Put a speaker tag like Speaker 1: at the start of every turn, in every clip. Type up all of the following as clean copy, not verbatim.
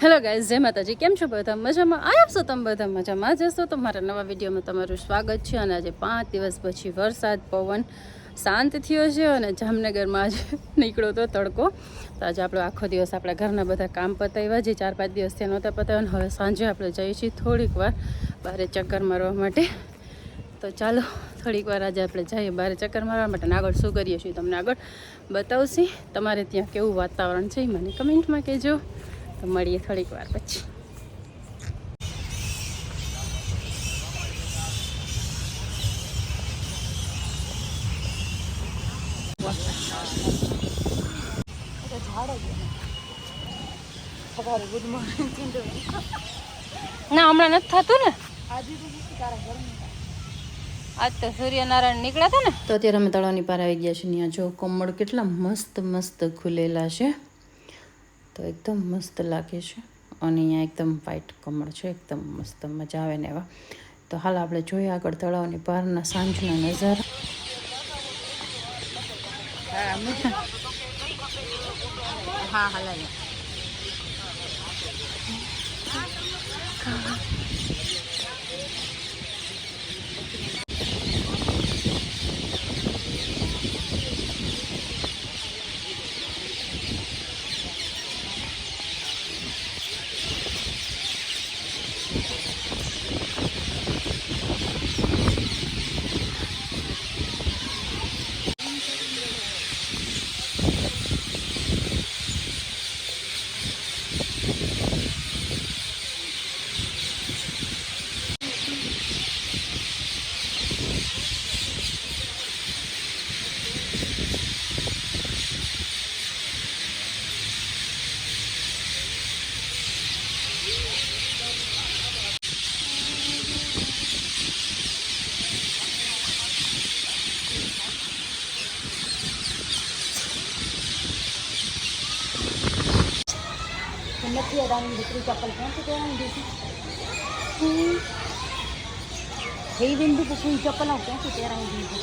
Speaker 1: Hello guys, જય માતાજી. કેમ છો બધા? મજામાં? આપ છો તમે બધા મજામાં જશો તો મારા નવા વિડીયોમાં તમારું સ્વાગત છે. અને આજે 5 દિવસ પછી વરસાદ પવન શાંત થયો છે અને જામનગરમાં આજે નીકળ્યો તો તડકો. તો આજે આપણો આખો દિવસ આપણા ઘરના બધા કામ પતાવ્યા, જે 4-5 દિવસથી નહોતા પતાવ્યા. હવે સાંજે આપણે જઈએ છીએ થોડીક વાર બહાર ચક્કર મારવા માટે. તો ચાલો થોડીક વાર આજે આપણે જઈએ બહાર ચક્કર મારવા માટે. અને આગળ શું કરીએ છીએ તમને આગળ બતાવશે. તમારે ત્યાં કેવું વાતાવરણ છે મને કમેન્ટમાં કહેજો. તો મળીએ થોડીક વાર પછી. ના હમણાં નથી થતું ને, આજ તો સૂર્યનારાયણ નીકળ્યા હતા ને. તો અત્યારે અમે તળાવની પાર આવી ગયા છીએ. ત્યાં જો કમળ કેટલા મસ્ત મસ્ત ખુલેલા છે, તો એકદમ મસ્ત લાગે છે. અને અહીંયા એકદમ વ્હાઈટ કમળ છે, એકદમ મસ્ત મજા આવે ને એવા. તો હાલ આપણે જોઈએ આગળ તળાવની બહારના સાંજના નજારા. હા હાલ નથી અડાની દીકરી ચપ્પલ ક્યાંથી પહેરાવી દીધી? થઈ બિંદુ પછી ચપ્પલ ક્યાંથી પહેરાવી દીધી?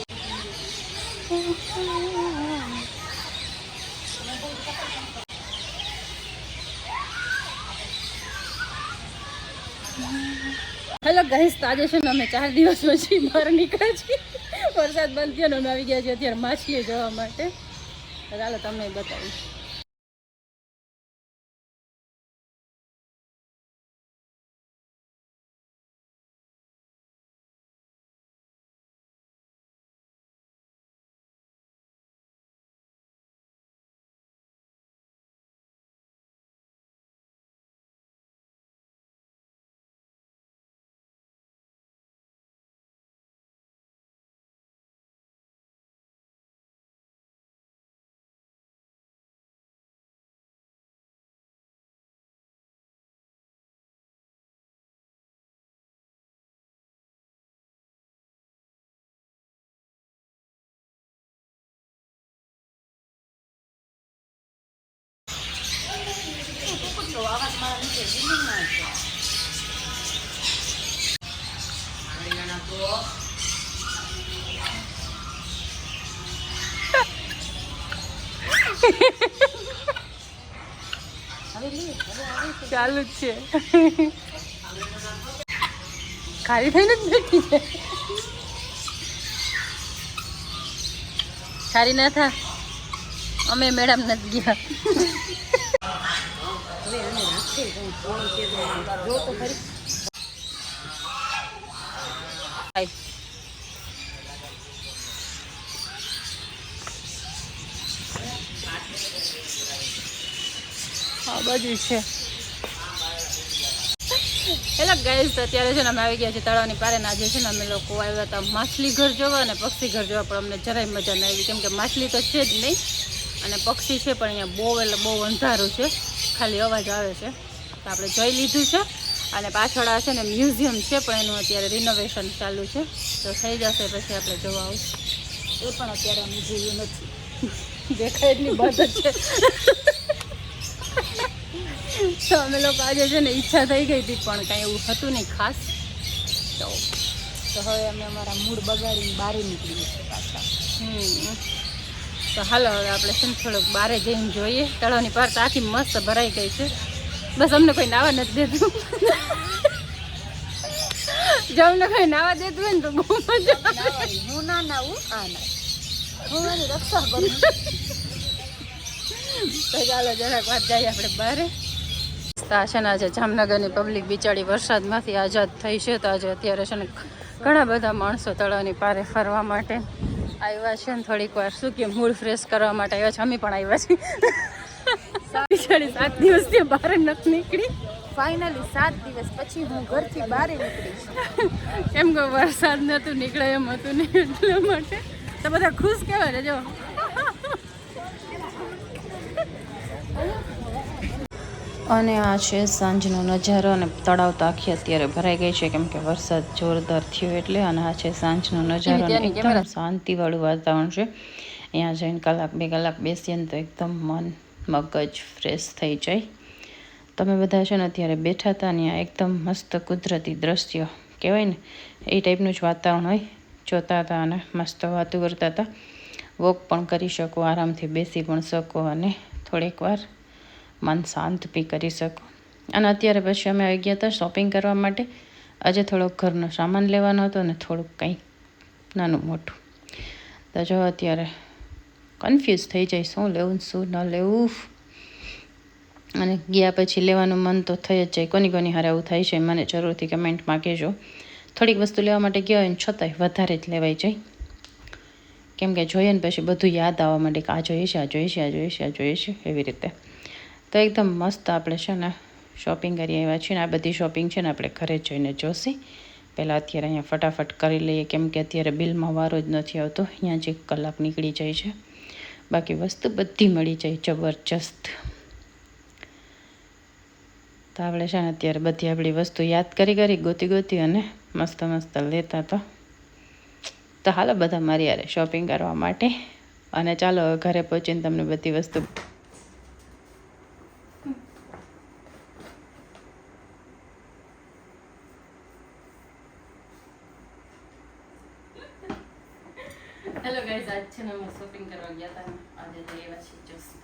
Speaker 1: હેલો ગાઈસ, આજે છે ને અમે 4 દિવસ પછી બહાર નીકળ્યા છીએ. વરસાદ બંધ થયો ને અમે આવી ગયા છીએ અત્યારે માછલી જોવા માટે. ચાલો તમને બતાવીશ. આવાજ મારા નીચે જમીનમાં છે. ચાલુ જ છે. ખાલી થઈને જ બેઠી છે. ખાલી ના થા, અમે મેડમ નથી ગયા. જો તો ખરી હા બધું છે. હેલો ગાઈઝ, અત્યારે છે ને અમે આવી ગયા છીએ તળાવની પારે. આજે છે ને અમે લોકો આવ્યા હતા માછલી ઘર જોવા અને પક્ષી ઘર જોવા, પણ અમને જરાય મજા ના આવી, કેમ કે માછલી તો છે જ નહીં અને પક્ષી છે પણ અહીંયા બહુ એટલે બહુ અંધારું છે, ખાલી અવાજ આવે છે. તો આપણે જોઈ લીધું છે. અને પાછળ આ છે ને મ્યુઝિયમ છે, પણ એનું અત્યારે રિનોવેશન ચાલુ છે. તો થઈ જશે પછી આપણે જોવા આવીશું. એ પણ અત્યારે અમે જોયું નથી, દેખાય એટલી બાદ જ છે. તો અમે લોકો આજે છે ને ઈચ્છા થઈ ગઈ હતી પણ કાંઈ એવું હતું નહીં ખાસ. તો હવે અમે અમારા મૂડ બગાડીને બહાર નીકળીએ છીએ પાછા. તો હાલો હવે આપણે છે ને થોડુંક બહાર જઈને જોઈએ. તળાવની પાર તો આખી મસ્ત ભરાઈ ગઈ છે. બસ અમને કોઈ નાવા નથી દેતું. જો અમને કોઈ નાવા દેતું હોય ને તો બહુ મજા આવે.
Speaker 2: હું ના નાવું આ ના હું એની રક્ષા કરું.
Speaker 1: તો ચાલો જરાક વાત જઈએ આપણે બહાર. આ છે ને આજે જામનગરની પબ્લિક બિચારી વરસાદમાંથી આઝાદ થઈ છે. તો આજે અત્યારે છે ને ઘણા બધા માણસો તળાવની પારે ફરવા માટે આવ્યા છે ને થોડીક વાર શું કે મૂડ ફ્રેશ કરવા માટે આવ્યા છે. અમે પણ આવ્યા છીએ. બિચારી 7 દિવસથી બહાર નથી નીકળી.
Speaker 2: ફાઇનલી 7 દિવસ પછી હું ઘરથી બહાર નીકળી છું.
Speaker 1: કેમ કે વરસાદ નહોતું નીકળે એમ હતું નહીં એટલા માટે. તો બધા ખુશ કહેવાય ને જો. અને આ છે સાંજનો નજારો અને તળાવ તો આખી અત્યારે ભરાઈ ગઈ છે કેમ કે વરસાદ જોરદાર થયો એટલે. અને આ છે સાંજનો નજારો અને એકદમ શાંતિવાળું વાતાવરણ છે. અહીંયા જઈને 1-2 કલાક બેસીએ ને તો એકદમ મન મગજ ફ્રેશ થઈ જાય. તમે બધા છે ને અત્યારે બેઠા હતા ને એકદમ મસ્ત કુદરતી દ્રશ્ય કહેવાય ને એ ટાઈપનું જ વાતાવરણ હોય. જોતા હતા અને મસ્ત વાતો કરતા હતા. વોક પણ કરી શકો, આરામથી બેસી પણ શકો અને થોડીક વાર મન શાંત બી કરી શકો. અને અત્યારે પછી અમે આવી ગયા હતા શોપિંગ કરવા માટે. આજે થોડોક ઘરનો સામાન લેવાનો હતો ને થોડુંક કંઈક નાનું મોટું. તો જો અત્યારે કન્ફ્યુઝ થઈ જાય શું લેવું શું ન લેવું. અને ગયા પછી લેવાનું મન તો થઈ જ જાય. કોની હારે આવું થાય છે મને જરૂરથી કમેન્ટમાં કહેજો. થોડીક વસ્તુ લેવા માટે ગયા હોય ને છતાંય વધારે જ લેવાઈ જાય. કેમ કે જોઈએ ને પછી બધું યાદ આવવા માંડે કે આ જોઈએ છે, આ જોઈએ છે, આ જોઈએ છે, આ જોઈએ છે એવી રીતે. તો એકદમ મસ્ત આપણે છે ને શોપિંગ કરી આવ્યા છીએ. ને આ બધી શોપિંગ છે ને આપણે ઘરે જઈને જોશી. પહેલાં અત્યારે અહીંયા ફટાફટ કરી લઈએ કેમ કે અત્યારે બિલમાં વારો જ નથી આવતો. અહીંયા જ 1 કલાક નીકળી જાય છે. બાકી વસ્તુ બધી મળી જાય જબરજસ્ત. તો આપણે છે ને અત્યારે બધી આપણી વસ્તુ યાદ કરી ગોતી અને મસ્ત લેતા તો હાલો બધા મારી યારે શોપિંગ કરવા માટે. અને ચાલો ઘરે પહોંચીને તમને બધી વસ્તુ હેલો ગાઈઝ, આજ છે ને અમે શોપિંગ કરવા ગયા હતા. આજે તો એવા છે જોસી.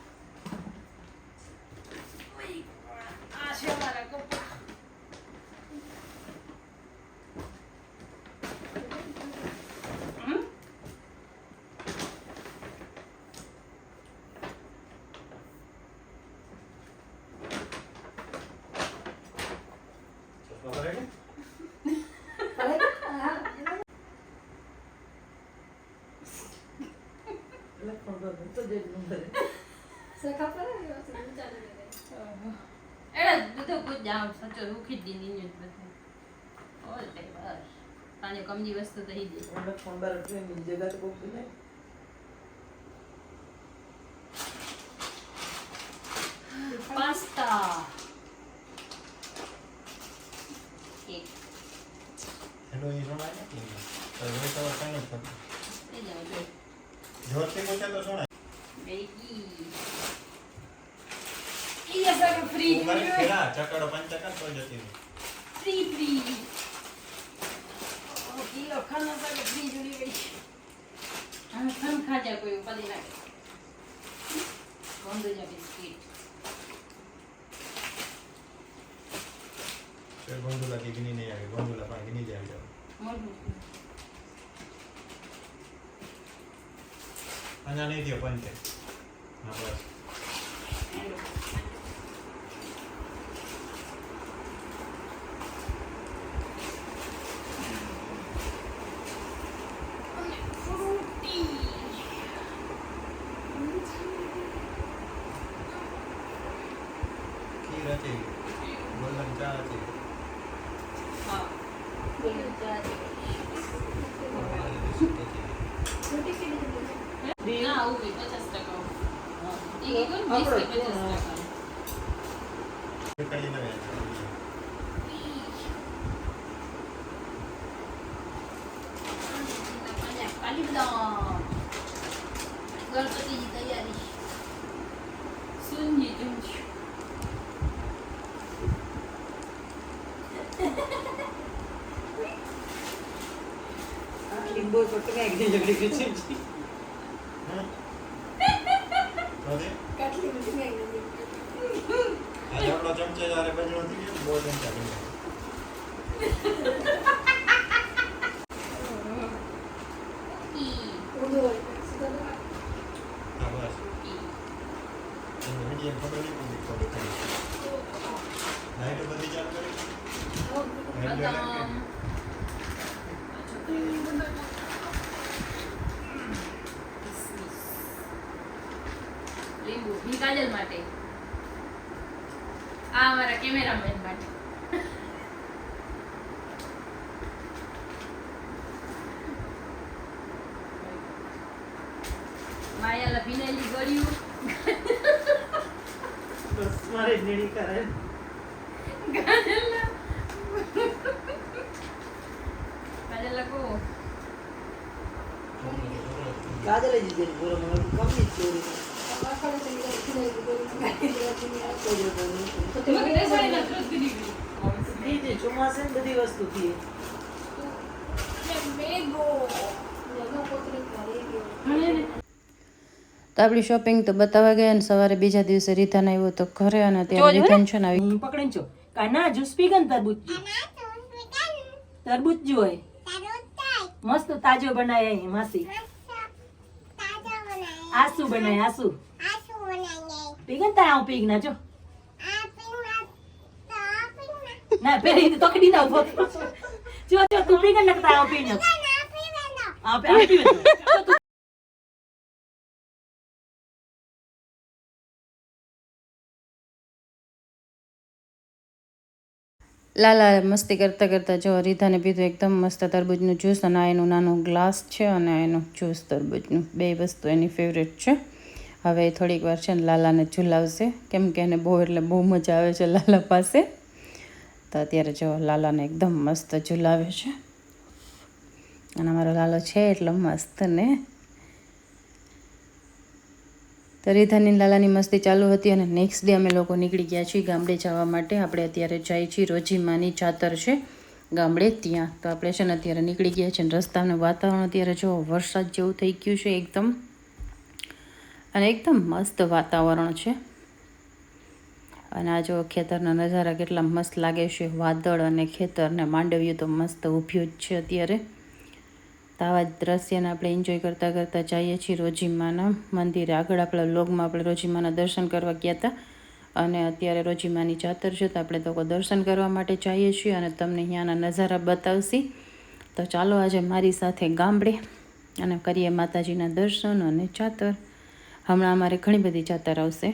Speaker 1: આ છે મારા કપડા. કમજી વસ્તુ તો પાસ્તા
Speaker 3: હેલો એ સોના નથી તો હવે તો કાઈ નથી
Speaker 1: એ જાવ જો
Speaker 3: જોરથી બોલે તો સોના
Speaker 1: બેગી ઈ સારો ફ્રી
Speaker 3: ઉમર ખેલા ચકડો પંચકડ તો જતી
Speaker 1: ફ્રી ઓ કિલો ખાના સારો ફ્રી જોડી ગઈ અને સમ ખાજા કોઈ પડી નાખે બંધ જા બિસ્કિટ
Speaker 3: તે ગોંડુલા की गिनी नहीं आएगी गौंडुला पानी गिनी जाएगा अन्ना नहीं दियो पंचे हां बस खीर है गोल्डन चा है
Speaker 1: हां गोल्डन चा है ના આવું બી 50% ઈ કોણ 20-50%
Speaker 3: कड़ी में
Speaker 1: કાલી બદામ ગણપતિની તૈયારી સુનજી જુંજી
Speaker 2: લીંબુ ચોટને એકદી જગડી ગઈ છે
Speaker 3: तो दे
Speaker 2: કાટલી બધી મેં
Speaker 3: आज अपना चमचा વચ્ચે જ્યારે બજણો થઈ ગયો બહુ ચમચા થઈ ગયા. હા, બસ. એનું મીડિયમ ખબર નહીં પડી, ખબર પડી. લાઈટો બધી ચાલુ કરી. Handle light.
Speaker 1: લીંબુ કાજલ માટે, આ અમારા કેમેરામેન માટે. માયાલા ભીનેલી ગળ્યું
Speaker 4: બસ મારે જ નીડી કરે.
Speaker 1: કાજલ કો
Speaker 4: કાજલ જ દીધી પૂરો મને કમી જ ચોરી. ચોમાસે બધી વસ્તુ થી
Speaker 1: તો આપણી શોપિંગ તો બતાવવા ગયા અને સવારે બીજા દિવસે રીધાન આવ્યો તો ઘરે અને ત્યારે રીધાન છે ને આવી
Speaker 4: પકડે છો કાના જ્યુસ પી ગન તરબૂચ તરબૂચ જોય મસ્ત તાજો બનાય અહીં માસી આસુ બનાય આસુ પી ગન તા આવ પી ના જો ના પેલી તો કડી ના ઉભો જો જો તું પી ગન નકતા આવ પી ન આ પી
Speaker 1: લાલા મસ્તી કરતા કરતા જો રીધાને પીધું એકદમ મસ્ત તરબૂચનું જ્યુસ અને આ એનું નાનું ગ્લાસ છે અને આ એનું જ્યુસ તરબૂચનું બે વસ્તુ એની ફેવરેટ છે. હવે થોડીક વાર છે ને લાલાને ઝુલાવશે કેમ કે એને બહુ એટલે બહુ મજા આવે છે લાલા પાસે. તો અત્યારે જો લાલાને એકદમ મસ્ત ઝુલાવે છે અને અમારો લાલો છે એટલો મસ્ત ને. તો રીધાની લાલાની મસ્તી ચાલુ હતી અને નેક્સ્ટ ડે અમે લોકો નીકળી ગયા છીએ ગામડે જવા માટે. આપણે અત્યારે જઈએ છીએ રોજીમાની જાતર છે ગામડે ત્યાં. તો આપણે છે ને અત્યારે નીકળી ગયા છીએ અને રસ્તાનું વાતાવરણ અત્યારે જો વરસાદ જેવું થઈ ગયું છે એકદમ અને એકદમ મસ્ત વાતાવરણ છે. અને આ જો ખેતરના નજારા કેટલા મસ્ત લાગે છે, વાદળ અને ખેતર ને માંડવ્યું તો મસ્ત ઊભ્યું જ છે અત્યારે. તો આવા જ દ્રશ્યને આપણે એન્જોય કરતાં કરતાં જઈએ છીએ રોજીમાના મંદિરે. આગળ આપણા વ્લોગમાં આપણે રોજીમાના દર્શન કરવા ગયા હતા અને અત્યારે રોજીમાની જાતર છે તો આપણે તો દર્શન કરવા માટે જઈએ છીએ અને તમને અહીંયાના નજારા બતાવશી. તો ચાલો આજે મારી સાથે ગામડે અને કરીએ માતાજીના દર્શન અને જાતર. હમણાં અમારે ઘણી બધી જાતર આવશે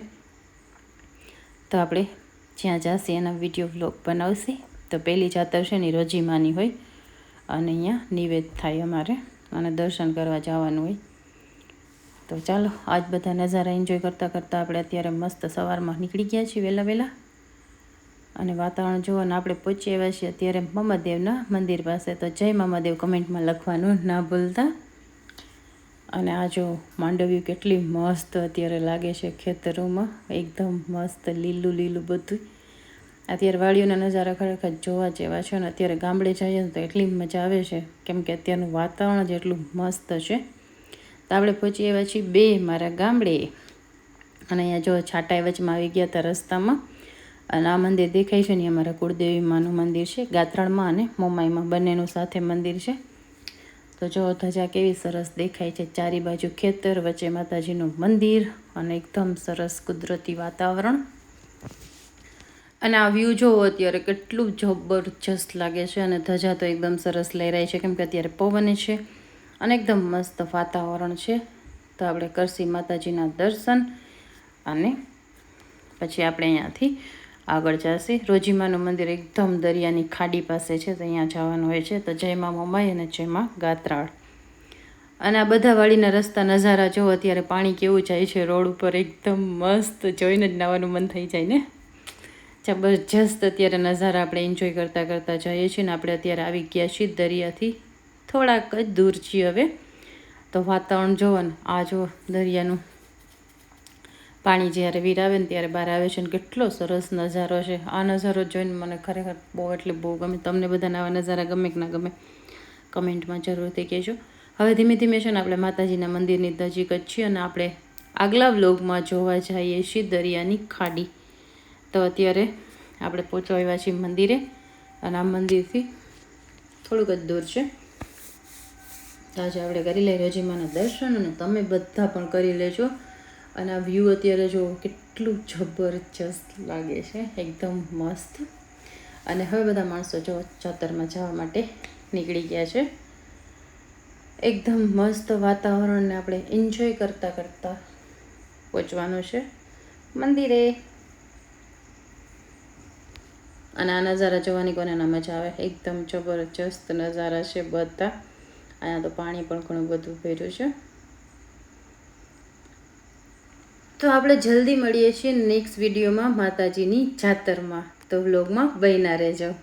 Speaker 1: તો આપણે જ્યાં જશે એના વિડીયો વ્લોગ બનાવશે. તો પહેલી જાતર છે ને રોજીમાની હોય અને અહીંયા નિવેદ થાય અમારે અને દર્શન કરવા જવાનું હોય. તો ચાલો આજ બધા નજારા એન્જોય કરતાં કરતાં આપણે અત્યારે મસ્ત સવારમાં નીકળી ગયા છીએ વહેલા અને વાતાવરણ જોવા આપણે પહોંચી આવ્યા છીએ અત્યારે મમ્મદેવના મંદિર પાસે. તો જય મમ્મદેવ કમેન્ટમાં લખવાનું ના ભૂલતા. અને આ જો માંડવ્યું કેટલી મસ્ત અત્યારે લાગે છે ખેતરોમાં, એકદમ મસ્ત લીલું લીલું બધું. અત્યારે વાડીઓના નજારા ખરેખર જોવા જેવા છે અને અત્યારે ગામડે જઈએ તો એટલી મજા આવે છે કેમ કે અત્યારનું વાતાવરણ જ એટલું મસ્ત છે. તો આપણે પહોંચી આવ્યા છીએ બે મારા ગામડે અને અહીંયા જો છાંટા વચમાં આવી ગયા હતા રસ્તામાં. અને આ મંદિર દેખાય છે ને અમારા કુળદેવી માનું મંદિર છે, ગાત્રાળમાં અને મોમાઈમાં બંનેનું સાથે મંદિર છે. તો જો ધજા કેવી સરસ દેખાય છે, ચારે બાજુ ખેતર, વચ્ચે માતાજીનું મંદિર અને એકદમ સરસ કુદરતી વાતાવરણ. અને આ વ્યૂ જોવો અત્યારે કેટલું જબરજસ્ત લાગે છે અને ધજા તો એકદમ સરસ લહેરાય છે કેમ કે અત્યારે પવન છે અને એકદમ મસ્ત વાતાવરણ છે. તો આપણે કરશી માતાજીના દર્શન અને પછી આપણે અહીંયાથી આગળ જશે. રોજીમાનું મંદિર એકદમ દરિયાની ખાડી પાસે છે તો અહીંયા જવાનું હોય છે. તો જય મા મોમાઈ અને જય મા ગાત્રાળ. અને આ બધા વાડીના રસ્તા નજારા જો અત્યારે પાણી કેવું જાય છે રોડ ઉપર, એકદમ મસ્ત જોઈને જ નાવાનું મન થઈ જાય ને. જબરજસ્ત અત્યારે નજારા આપણે એન્જોય કરતાં કરતાં જઈએ છીએ ને આપણે અત્યારે આવી ગયા છીએ દરિયાથી થોડાક જ દૂર છીએ હવે. તો વાતાવરણ જોવો ને, આ જો દરિયાનું પાણી જ્યારે વીર આવે ને ત્યારે બહાર આવે છે ને કેટલો સરસ નજારો છે. આ નજારો જોઈને મને ખરેખર બહુ એટલે બહુ ગમે. તમને બધાને આવા નજારા ગમે કે ના ગમે કમેન્ટમાં જરૂરથી કહેજો. હવે ધીમે ધીમે છે ને આપણે માતાજીના મંદિરની નજીક જ છીએ અને આપણે આગલા વ્લોગમાં જોવા જઈએ છીએ દરિયાની ખાડી. તો અત્યારે આપણે પહોંચવા આવ્યા છીએ મંદિરે અને આ મંદિરથી થોડુંક જ દૂર છે. તો આજે આપણે કરી લઈએ રજીમાના દર્શન અને તમે બધા પણ કરી લેજો. અને આ વ્યૂ અત્યારે જો કેટલું જબરજસ્ત લાગે છે, એકદમ મસ્ત. અને હવે બધા માણસો જો જાતરમાં જવા માટે નીકળી ગયા છે. એકદમ મસ્ત વાતાવરણને આપણે એન્જોય કરતાં કરતાં પહોંચવાનું છે મંદિરે. અને આ નજારા જોવાની કોને ના મજા આવે, એકદમ જબરજસ્ત નજારા છે બધા. અહીંયા તો પાણી પણ ઘણું બધું ભર્યું છે. તો આપણે જલ્દી મળીએ છીએ નેક્સ્ટ વિડીયોમાં માતાજીની જાતરમાં. તો વ્લોગમાં બન્યા રહેજો.